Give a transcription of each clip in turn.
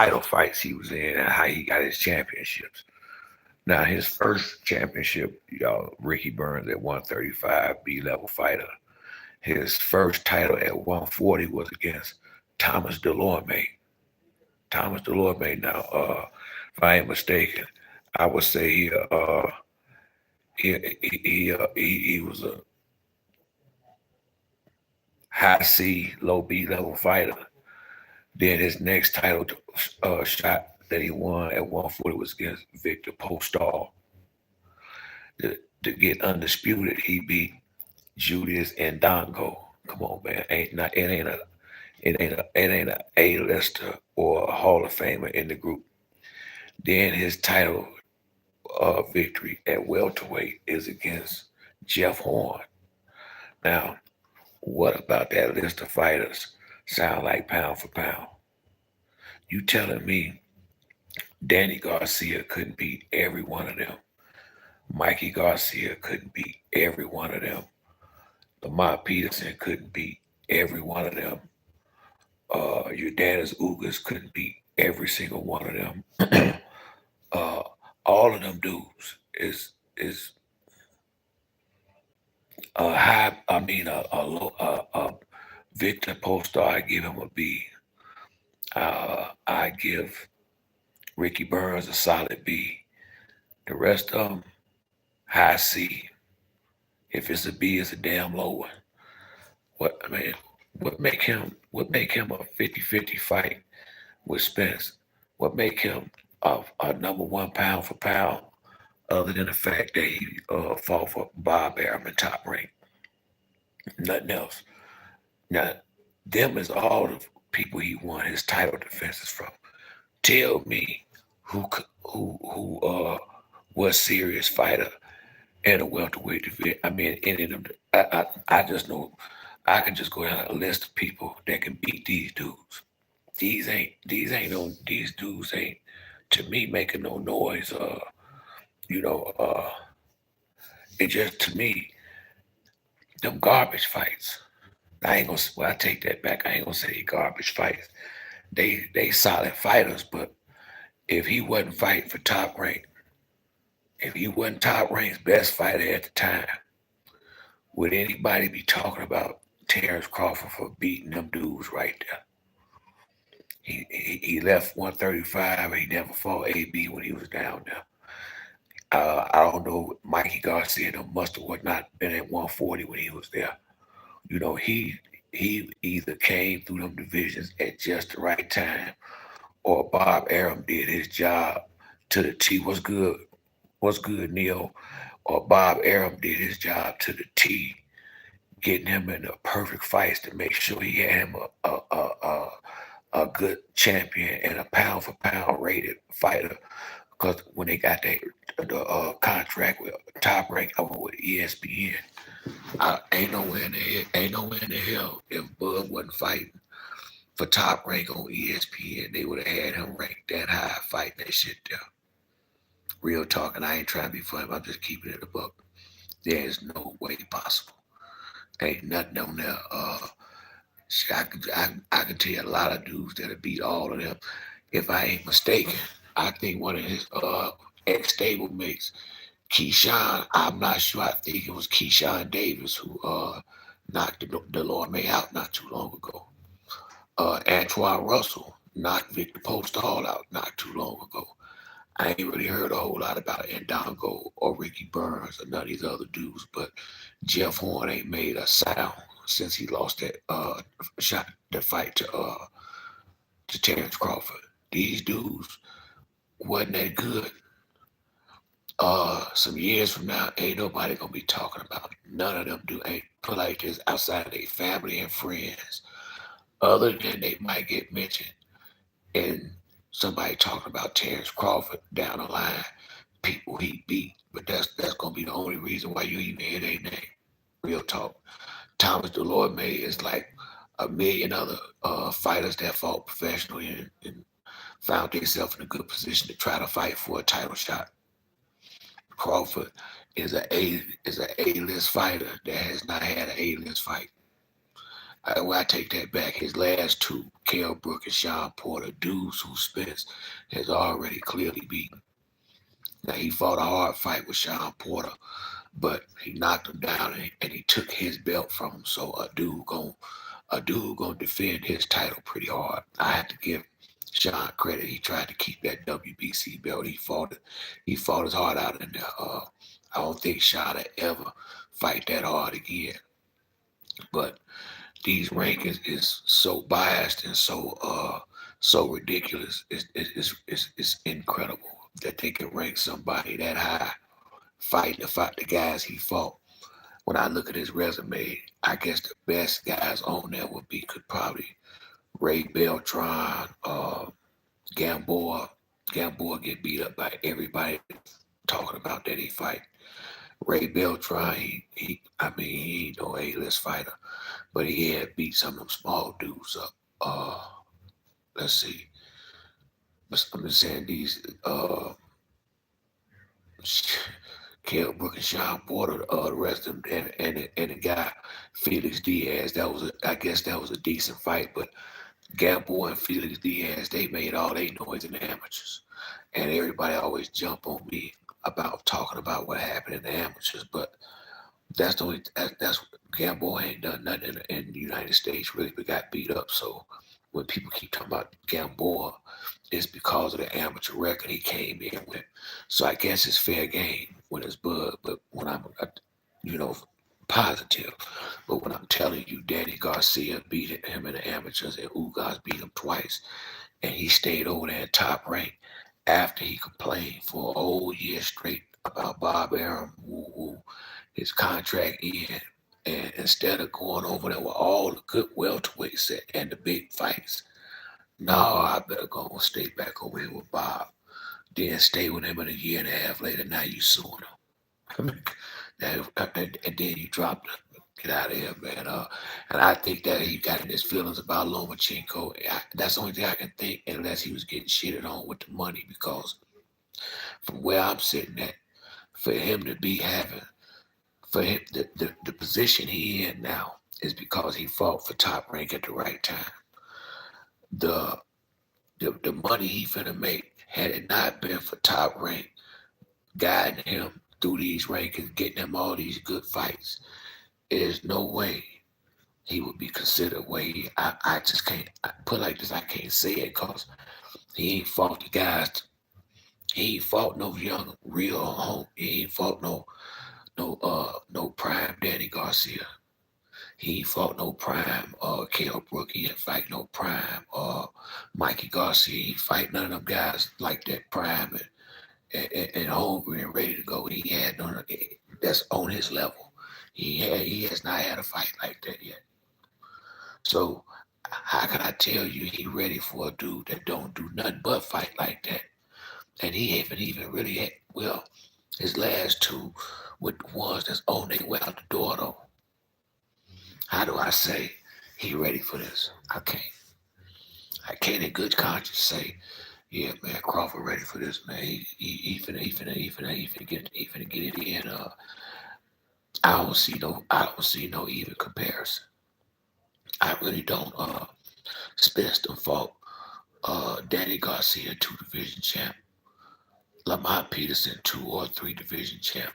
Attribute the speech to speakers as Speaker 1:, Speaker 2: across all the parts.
Speaker 1: title fights he was in and how he got his championships. Now, his first championship, y'all, Ricky Burns at 135, B-level fighter. His first title at 140 was against Thomas Delorme. Thomas Delorme. Now, if I ain't mistaken, I would say he was a high C, low B level fighter. Then his next title shot that he won at 140 was against Victor Postol. To get undisputed, he beat Julius Ndongo. Come on, man. It ain't a A-lister or a Hall of Famer in the group. Then his title victory at welterweight is against Jeff Horn. Now, what about that list of fighters sound like pound for pound? You telling me Danny Garcia couldn't beat every one of them? Mikey Garcia couldn't beat every one of them. Lamont Peterson couldn't beat every one of them. Jordanis Ugas couldn't beat every single one of them. uh, all of them dudes is a high. I mean, a Victor Postar. I give him a B. I give Ricky Burns a solid B. The rest of them, high C. If it's a B, it's a damn low one. What I mean, what make him a 50-50 fight with Spence? What make him a number one pound for pound, other than the fact that he fought for Bob Arum top rank? Nothing else. Now, them is all the people he won his title defenses from. Tell me who was serious fighter in a welterweight division. I mean, any of them. I just know I can just go down a list of people that can beat these dudes. These dudes ain't to me making no noise. You know, it just to me them garbage fights. I ain't gonna. Well, I take that back. I ain't gonna say garbage fights. They solid fighters, but if he wasn't fighting for top rank, if he wasn't top rank's best fighter at the time, would anybody be talking about Terrence Crawford for beating them dudes right there? He left 135 and he never fought AB when he was down there. I don't know. Mikey Garcia must have not been at 140 when he was there. You know, he either came through them divisions at just the right time, or Bob Arum did his job to the T. What's good, Neil? Or Bob Arum did his job to the T, getting him in the perfect fights to make sure he had him a good champion and a pound for pound rated fighter. Because when they got the contract with Top Rank over with ESPN, ain't nowhere in the hell if Bud wasn't fighting for Top Rank on ESPN, they would have had him ranked that high fighting that shit there. Real talk, and I ain't trying to be funny. I'm just keeping it a buck. There is no way possible. Ain't nothing on there. I can tell you a lot of dudes that'll beat all of them. If I ain't mistaken, I think one of his ex-stable mates, Keyshawn, I'm not sure. I think it was Keyshawn Davis who knocked Delorme out not too long ago. Antoine Russell knocked Victor Postall out not too long ago. I ain't really heard a whole lot about Ndongo or Ricky Burns or none of these other dudes, but Jeff Horn ain't made a sound since he lost that fight to Terrence Crawford. These dudes wasn't that good. Some years from now, ain't nobody gonna be talking about it. None of them do ain't put like this outside of their family and friends. Other than they might get mentioned and somebody talking about Terrence Crawford down the line, people he beat. But that's gonna be the only reason why you even hear their name. Real talk. Thomas Delorme is like a million other fighters that fought professionally and found themselves in a good position to try to fight for a title shot. Crawford is a A-list fighter that has not had an A-list fight. Well, I take that back. His last two, Kell Brook and Sean Porter, dudes who Spence has already clearly beaten. Now he fought a hard fight with Sean Porter, but he knocked him down and he took his belt from him. So a dude gonna defend his title pretty hard. I have to give Sean credit. He tried to keep that WBC belt. He fought his heart out in there. I don't think Sean will ever fight that hard again. But these rankings is so biased and so ridiculous. It's incredible that they can rank somebody that high fighting the guys he fought. When I look at his resume, I guess the best guys on there could probably Ray Beltran, Gamboa. Gamboa get beat up by everybody talking about that he fight. Ray Beltran, he ain't no A-list fighter, but he had beat some of them small dudes up. Let's see. I'm just saying these Kell Brook and Sean Porter, the rest of them, and the guy Felix Diaz. I guess that was a decent fight, but Gamboa and Felix Diaz, they made all they noise in the amateurs, and everybody always jump on me about talking about what happened in the amateurs, but that's Gamboa ain't done nothing in the United States really, but got beat up. So when people keep talking about Gamboa, it's because of the amateur record he came in with. So I guess it's fair game when it's Bud, but when I'm, you know, positive. But when I'm telling you, Danny Garcia beat him in the amateurs and Ugas beat him twice, and he stayed over there at top rank after he complained for a whole year straight about Bob Arum, his contract in. And instead of going over there with all the good welterweights and the big fights, no, I better go and stay back over here with Bob. Then stay with him, and a year and a half later, now you suing him. And then you dropped him. Get out of here, man. And I think that he got in his feelings about Lomachenko. That's the only thing I can think, unless he was getting shitted on with the money, because from where I'm sitting at, for him to be having, for him, the position he in now is because he fought for top rank at the right time. The the money he finna make, had it not been for top rank guiding him through these rankings, getting him all these good fights, there's no way he would be considered where I just can't put like this. I can't say it because he ain't fought the guys. He ain't fought no young real home. He ain't fought no prime Danny Garcia. He ain't fought no prime Kell Brook. He didn't fight no prime Mikey Garcia. He ain't fight none of them guys like that prime and hungry and ready to go. He had none of that's on his level. He has not had a fight like that yet. So how can I tell you he ready for a dude that don't do nothing but fight like that? And he haven't even really had, well, his last two with the ones that's on their way out the door though. How do I say he ready for this? I can't in good conscience say, yeah, man, Crawford ready for this, man. He finna get it in. I don't see no even comparison. I really don't. Spence done fought Danny Garcia, 2 division champ. Lamont Peterson, 2 or 3 division champ.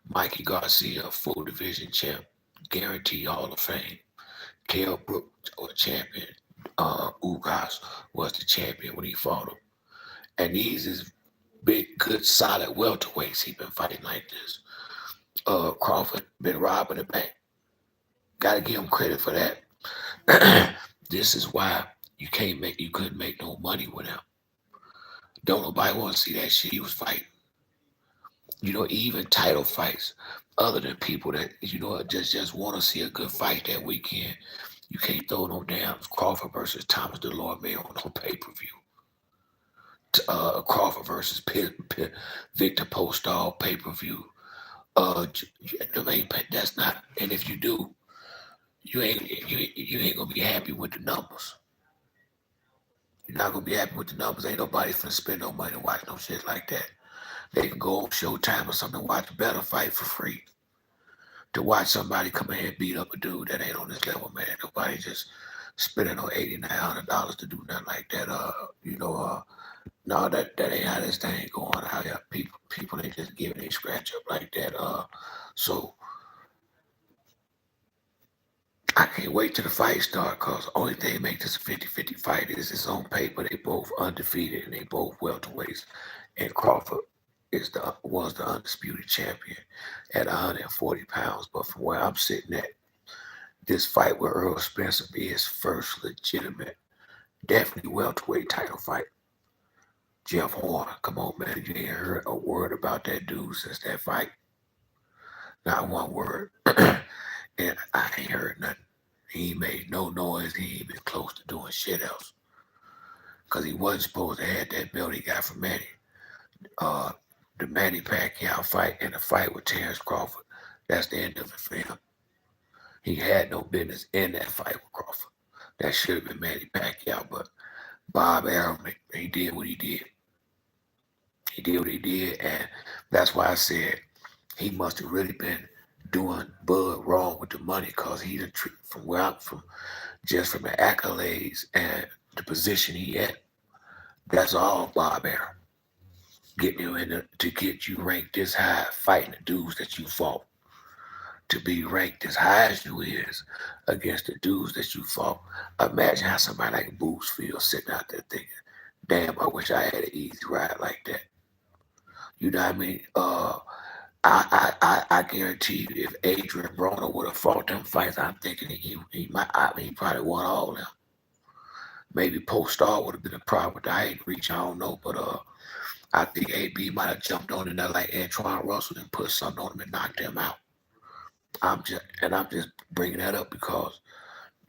Speaker 1: Mikey Garcia, 4 division champ. Guaranteed Hall of Fame. Kell Brook, a champion. Ugas was the champion when he fought him. And these is big, good, solid welterweights he been fighting like this. Crawford been robbing the bank. Gotta give him credit for that. This is why you couldn't make no money with him. Don't nobody want to see that shit he was fighting. Even title fights, other than people that just want to see a good fight that weekend. You can't throw no damn Crawford versus Thomas DeLorme on no pay-per-view. Crawford versus Victor Postol pay-per-view. That's not. And if you do, you ain't gonna be happy with the numbers. You're not gonna be happy with the numbers. Ain't nobody finna spend no money to watch no shit like that. They can go on Showtime or something and watch a better fight for free. To watch somebody come in here and beat up a dude that ain't on this level, man. nobody just spending no $8,900 to do nothing like that. No, that ain't how this thing going out here. People ain't just giving a scratch up like that. So I can't wait till the fight start, cause only thing make this a 50-50 fight is it's on paper. They both undefeated and they both welterweights. And Crawford was the undisputed champion at 140 pounds. But from where I'm sitting at, this fight with Errol Spence will be his first legitimate, definitely welterweight title fight. Jeff Horner, come on, man, you ain't heard a word about that dude since that fight. Not one word. And I ain't heard nothing. He made no noise. He ain't been close to doing shit else. Because he wasn't supposed to have that belt he got from Manny. The Manny Pacquiao fight and the fight with Terrence Crawford, that's the end of it for him. He had no business in that fight with Crawford. That should have been Manny Pacquiao, but Bob Errol, he did what he did. He did what he did, and that's why I said he must have really been doing Bud wrong with the money, because he done from where I'm from, just from the accolades and the position he had. That's all Bob Errol. Getting you to get you ranked this high, fighting the dudes that you fought. To be ranked as high as you is against the dudes that you fought. Imagine how somebody like Boots feels sitting out there thinking, damn, I wish I had an easy ride like that. You know what I mean? I guarantee you, if Adrian Broner would have fought them fights, I'm thinking he probably won all of them. Maybe Post-Star would have been a problem with the height reach. I don't know, but I think AB might have jumped on in there like Antoine Russell and put something on him and knocked him out. I'm just bringing that up because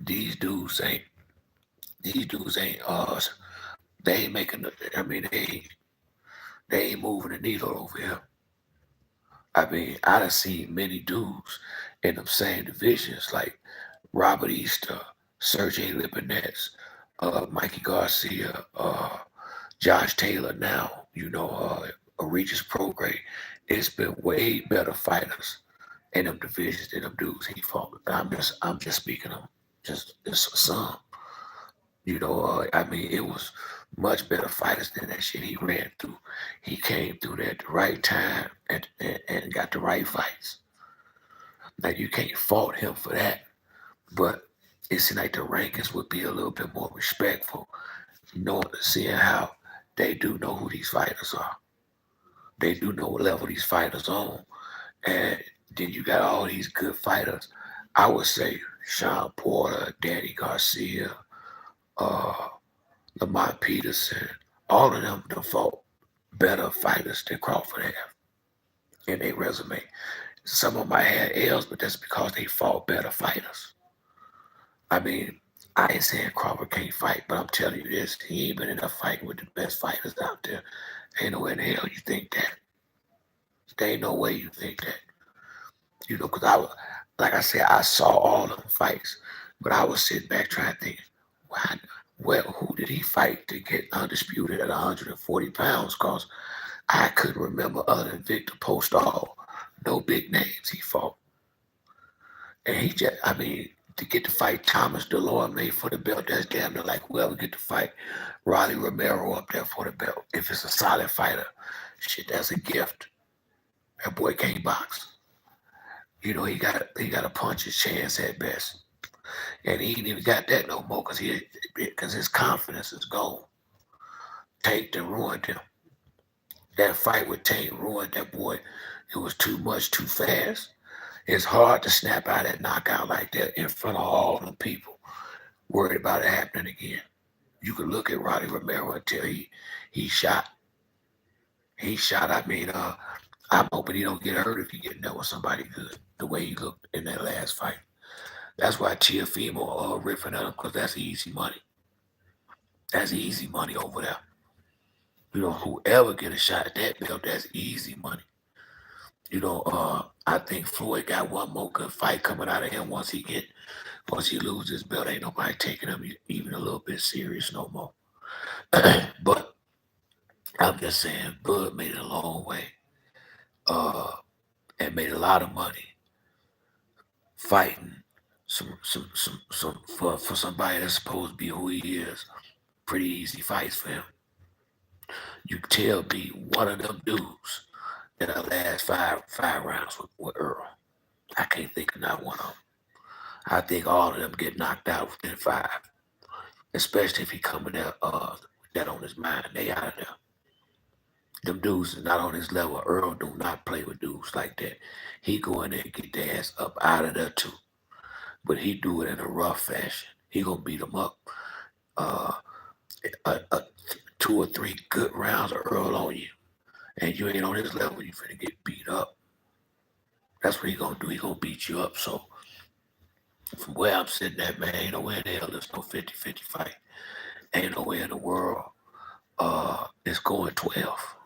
Speaker 1: these dudes ain't they ain't making they ain't moving the needle over here. I mean, I done seen many dudes in them same divisions like Robert Easter, Sergey Lipinets, Mikey Garcia, Josh Taylor now, Regis Prograis. It's been way better fighters in them divisions than them dudes he fought. I'm just speaking of just some. It was much better fighters than that shit he ran through. He came through there at the right time and got the right fights. Now you can't fault him for that, but it seems like the rankings would be a little bit more respectful, seeing how they do know who these fighters are. They do know what level these fighters on. And then you got all these good fighters. I would say Sean Porter, Danny Garcia, Lamont Peterson, all of them fought better fighters than Crawford have in their resume. Some of them might have L's, but that's because they fought better fighters. I mean, I ain't saying Crawford can't fight, but I'm telling you this, he ain't been in a fight with the best fighters out there. Ain't no way in the hell you think that. There ain't no way you think that. Because like I said, I saw all of them fights, but I was sitting back trying to think, who did he fight to get undisputed at 140 pounds? Because I couldn't remember other than Victor Postol, no big names he fought. And to get to fight Thomas Delorme for the belt, that's damn near like whoever get to fight Rolly Romero up there for the belt. If it's a solid fighter, shit, that's a gift. That boy can't box. He got punch his chance at best. And he ain't even got that no more because his confidence is gone. Tank done ruined him. That fight with Tank ruined that boy. It was too much, too fast. It's hard to snap out that knockout like that in front of all them people worried about it happening again. You could look at Roddy Romero and tell he shot. He shot. I'm hoping he don't get hurt if he get in there with somebody good, the way he looked in that last fight. That's why Tiafimo riffing at him, because that's easy money. That's easy money over there. Whoever get a shot at that belt, that's easy money. I think Floyd got one more good fight coming out of him once he loses his belt. Ain't nobody taking him even a little bit serious no more. But I'm just saying, Bud made it a long way, and made a lot of money fighting some for somebody that's supposed to be who he is. Pretty easy fights for him. You tell me one of them dudes that'll last five rounds with Earl. I can't think of not one of them. I think all of them get knocked out within five, especially if he coming there with that on his mind. They out of there. Them dudes is not on his level. Earl do not play with dudes like that. He go in there and get their ass up out of there too. But he do it in a rough fashion. He gonna beat them up. Uh, a 2 or 3 good rounds of Earl on you, and you ain't on his level. You finna get beat up. That's what he gonna do. He gonna beat you up. So from where I'm sitting at, man, ain't nowhere in the hell there's no 50-50 fight. Ain't nowhere in the world it's going 12.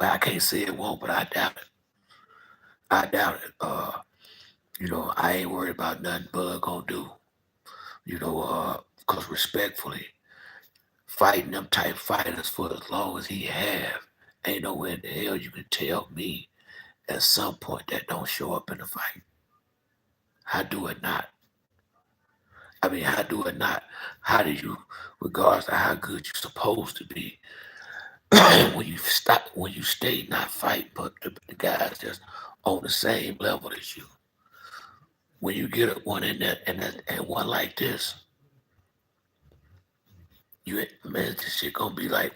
Speaker 1: Well, I can't say it won't, but I doubt it. I doubt it. I ain't worried about nothing Bud gonna do. Cause respectfully, fighting them type fighters for as long as he have, ain't nowhere in the hell you can tell me at some point that don't show up in the fight. How do it not? I mean, how do it not? How do you, regardless of how good you're supposed to be, when you stay not fight, but the guys just on the same level as you. When you get one in that and one like this, man, this shit gonna be like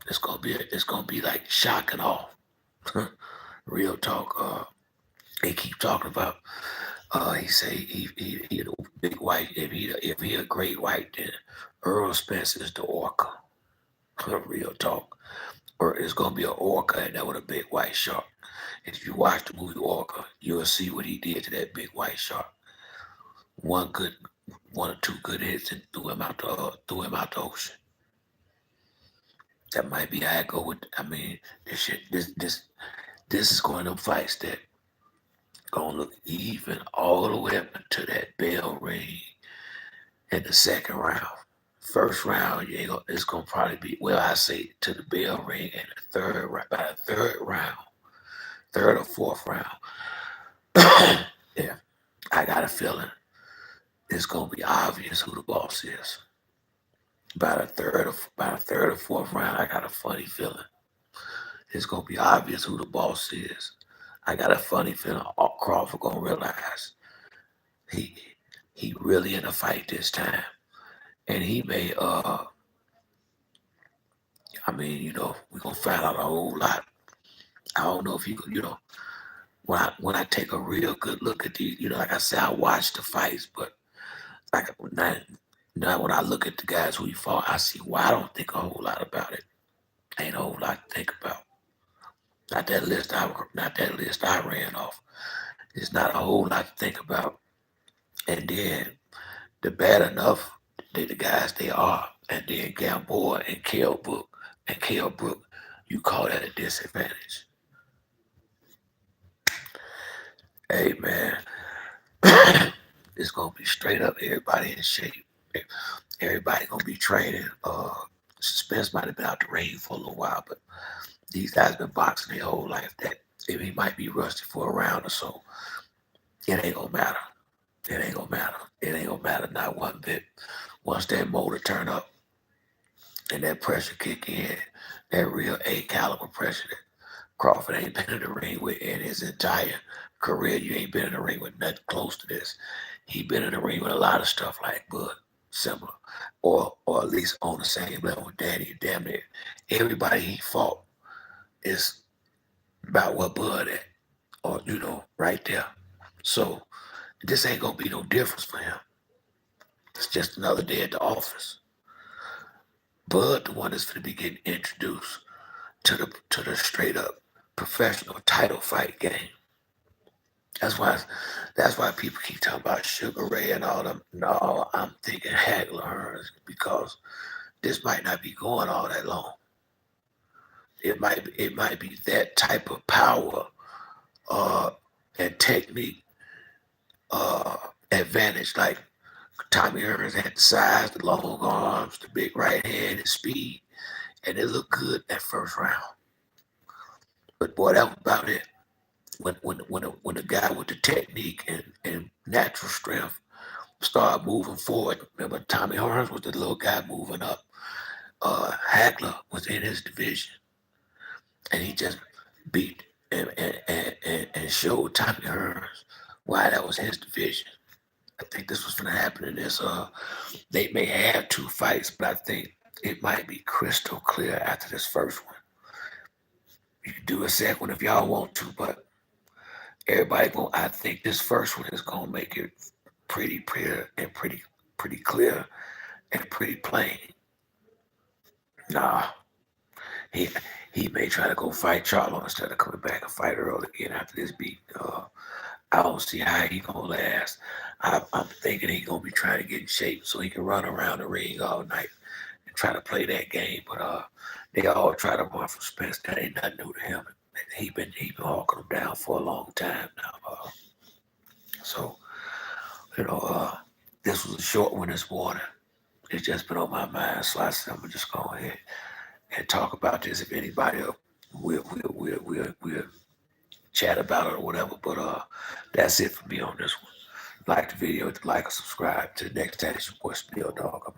Speaker 1: it's gonna be like shock and awe. Real talk. They keep talking about. He say he a big white. If he a great white, then Earl Spence is the orca. Real talk. Or it's gonna be an orca and that with a big white shark. And if you watch the movie Orca, you'll see what he did to that big white shark. One or two good hits and threw him out the ocean. That might be how I go with. I mean, this shit. This is going to fights that gonna look even all the way up to that bell ring in the second round. First round, you ain't gonna, it's gonna probably be, well, I say to the bell ring in the by the third round, third or fourth round. Yeah, I got a feeling it's gonna be obvious who the boss is. By the third or fourth round, I got a funny feeling it's gonna be obvious who the boss is. I got a funny feeling Crawford gonna realize he really in a fight this time, and he may we're gonna find out a whole lot. I don't know if he when I take a real good look at these, like I said, I watch the fights, but like now when I look at the guys who he fought, I see why I don't think a whole lot about it. Ain't a whole lot to think about. Not that list I ran off. It's not a whole lot to think about. And then the bad enough the guys they are, and then Gamboa and Kell Brook, you call that a disadvantage. Hey man, it's gonna be straight up everybody in shape. Everybody gonna be training. Spence might have been out the ring for a little while, but these guys been boxing their whole life. That if he might be rusty for a round or so, it ain't gonna matter. It ain't gonna matter. It ain't gonna matter not one bit. Once that motor turn up and that pressure kick in, that real A caliber pressure that Crawford ain't been in the ring with in his entire career. You ain't been in the ring with nothing close to this. He been in the ring with a lot of stuff like Bud, similar, or at least on the same level with Danny. Damn near everybody he fought is about what Bud at, or right there. So this ain't gonna be no difference for him. It's just another day at the office. Bud, the one that's gonna be getting introduced to the straight up professional title fight game. That's why people keep talking about Sugar Ray and all them. No, I'm thinking Hagler because this might not be going all that long. It might be that type of power and technique advantage. Like Tommy Hearns had the size, the long arms, the big right hand, and speed, and it looked good that first round. But boy, that was about it. when the guy with the technique and natural strength started moving forward. Remember, Tommy Hearns was the little guy moving up. Hagler was in his division, and he just beat and showed Tommy Hearns why that was his division. I think this was going to happen in this. They may have two fights, but I think it might be crystal clear after this first one. You can do a second one if y'all want to, but everybody going. I think this first one is gonna make it pretty clear and pretty clear and pretty plain. Nah, he he may try to go fight Charlo instead of coming back and fight Earl again after this beat. I don't see how he gonna last. I'm thinking he gonna be trying to get in shape so he can run around the ring all night and try to play that game. But they all try to run from Spence. That ain't nothing new to him. He been hawking them down for a long time now. So this was a short one this morning. It's just been on my mind, so I said I'm gonna just go ahead and talk about this. If anybody we'll chat about it or whatever. But that's it for me on this one. Like the video, like or subscribe. Till next time, it's your boy Spill Dog.